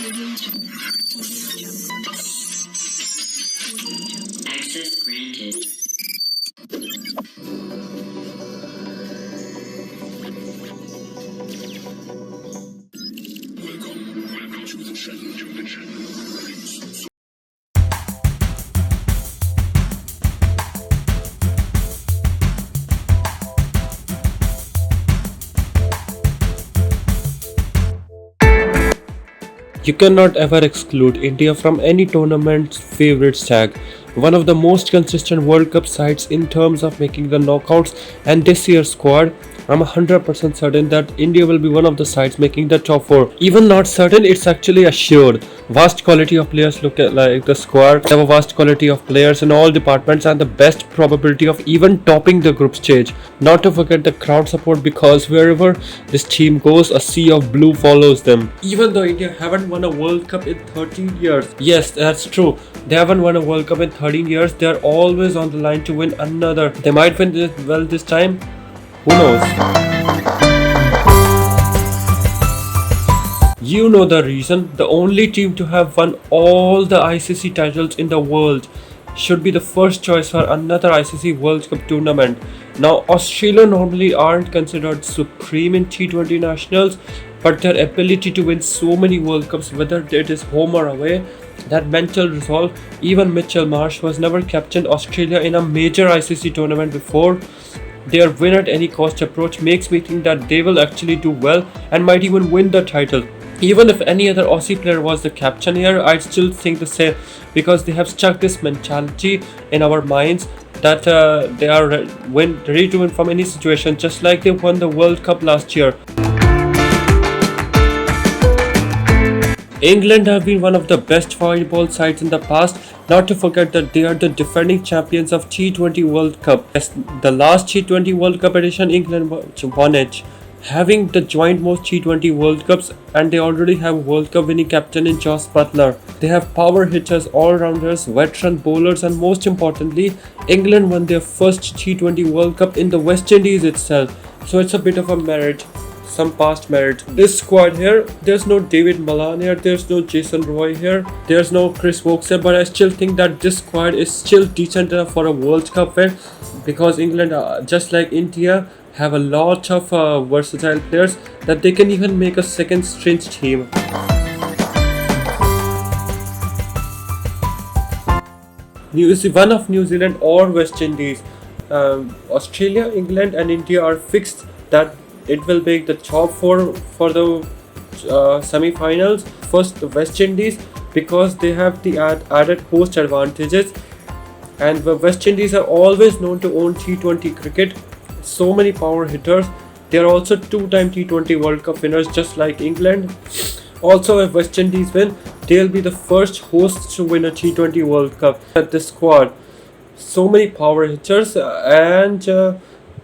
Access granted. Welcome to the channel. You cannot ever exclude India from any tournament's favourites tag. One of the most consistent World Cup sides in terms of making the knockouts, and this year's squad, I'm 100% certain that India will be one of the sides making the top 4. Even not certain, it's actually assured. Vast quality of players look at like the squad. They have a vast quality of players in all departments and the best probability of even topping the group stage. Not to forget the crowd support, because wherever this team goes, a sea of blue follows them. Even though India haven't won a World Cup in 13 years. Yes, that's true. They haven't won a World Cup in 13 years. They are always on the line to win another. They might win this time. Who knows? You know the reason. The only team to have won all the ICC titles in the world should be the first choice for another ICC World Cup tournament. Now, Australia normally aren't considered supreme in T20 nationals, but their ability to win so many World Cups, whether it is home or away, that mental resolve. Even Mitchell Marsh was never captained Australia in a major ICC tournament before. Their win at any cost approach makes me think that they will actually do well and might even win the title. Even if any other Aussie player was the captain here, I'd still think the same, because they have stuck this mentality in our minds that they are ready to win from any situation, just like they won the World Cup last year. England have been one of the best volleyball sides in the past, not to forget that they are the defending champions of T20 World Cup. Yes, the last T20 World Cup edition, England won it, having the joint most T20 World Cups, and they already have World Cup winning captain in Joss Butler. They have power hitters, all-rounders, veteran bowlers, and most importantly, England won their first T20 World Cup in the West Indies itself. So it's a bit of a merit. Some past merit. This squad here, there's no David Malan here, there's no Jason Roy here, there's no Chris Wokes here, but I still think that this squad is still decent enough for a World Cup win, because England, just like India, have a lot of versatile players that they can even make a second string team. One of New Zealand or West Indies. Australia, England and India are fixed that it will make the top 4 for the semi-finals. First, the West Indies, because they have the added host advantages, and the West Indies are always known to own T20 cricket. So many power hitters. They are also 2-time T20 World Cup winners, just like England. Also, if West Indies win, they'll be the first hosts to win a T20 World Cup. At this squad, so many power hitters, and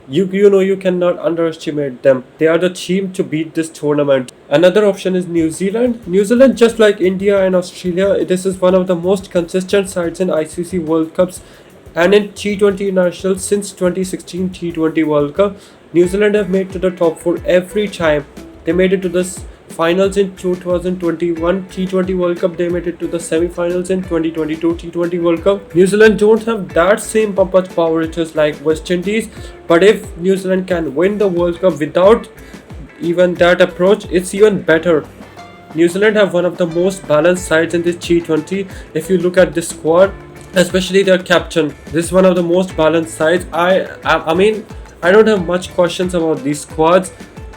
you cannot underestimate them. They are the team to beat this tournament. Another option is New Zealand. New Zealand, just like India and Australia, this is one of the most consistent sides in ICC World Cups and in T20 nationals since 2016 T20 World Cup. New Zealand have made to the top 4 every time. They made it to the finals in 2021 T20 World Cup. They made it to the semi-finals in 2022 T20 World Cup. New Zealand don't have that same pump of power hitters like West Indies, but if New Zealand can win the World Cup without even that approach, it's even better. New Zealand have one of the most balanced sides in this T20. If you look at this squad, especially their captain, this is one of the most balanced sides. I mean, I don't have much questions about these squads.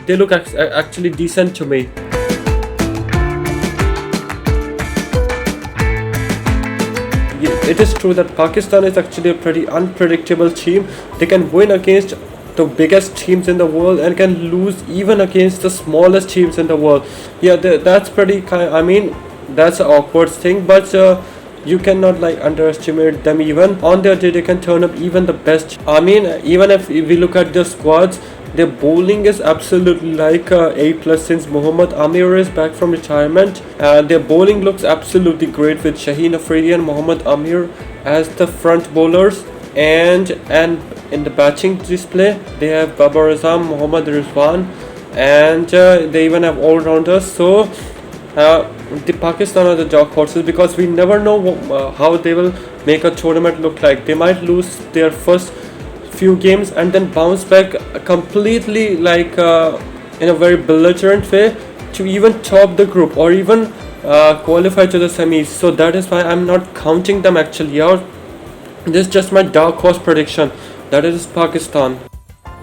They look actually decent to me. It is true that Pakistan is actually a pretty unpredictable team. They can win against the biggest teams in the world and can lose even against the smallest teams in the world. Yeah, that's pretty I mean, that's an awkward thing, but you cannot underestimate them. Even on their day, they can turn up even the best. I mean, even if we look at the squads, their bowling is absolutely A+ since Mohammad Amir is back from retirement. Their bowling looks absolutely great with Shaheen Afridi and Mohammad Amir as the front bowlers, and in the batting display they have Babar Azam, Mohammad Rizwan, and they even have all-rounders. So the Pakistan are the dark horses, because we never know how they will make a tournament look like. They might lose their first few games and then bounce back completely, like in a very belligerent way, to even top the group or even qualify to the semis. So that is why I'm not counting them actually out. This is just my dark horse prediction. That is Pakistan.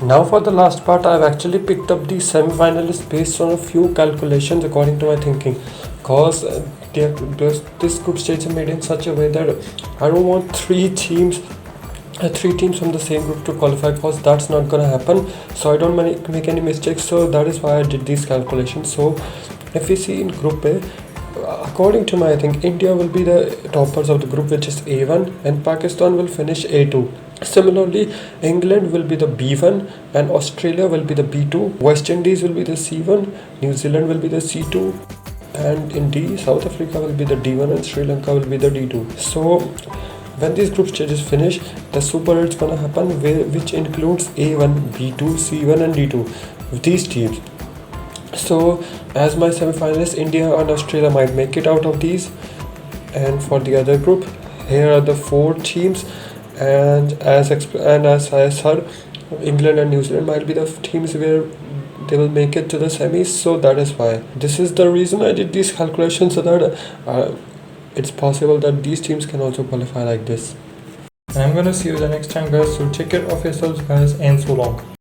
Now for the last part, I've actually picked up the semi-finalists based on a few calculations according to my thinking. Cause this group stage is made in such a way that I don't want three teams from the same group to qualify, because that's not gonna happen. So I don't make any mistakes. So that is why I did these calculations. So if we see in Group A, according to my, I think India will be the toppers of the group, which is A1, and Pakistan will finish A2. Similarly, England will be the B1 and Australia will be the B2. West Indies will be the C1, New Zealand will be the C2, and in D, South Africa will be the D1 and Sri Lanka will be the D2. So when these group stages finish, the Super 8 is gonna happen, which includes A1, B2, C1 and D2, these teams. So as my semi-finalists, India and Australia might make it out of these. And for the other group, here are the 4 teams, and as I heard, England and New Zealand might be the teams where they will make it to the semis. So that is why. This is the reason I did these calculations, so that it's possible that these teams can also qualify like this. And I'm gonna see you the next time, guys. So take care of yourselves, guys, and so long.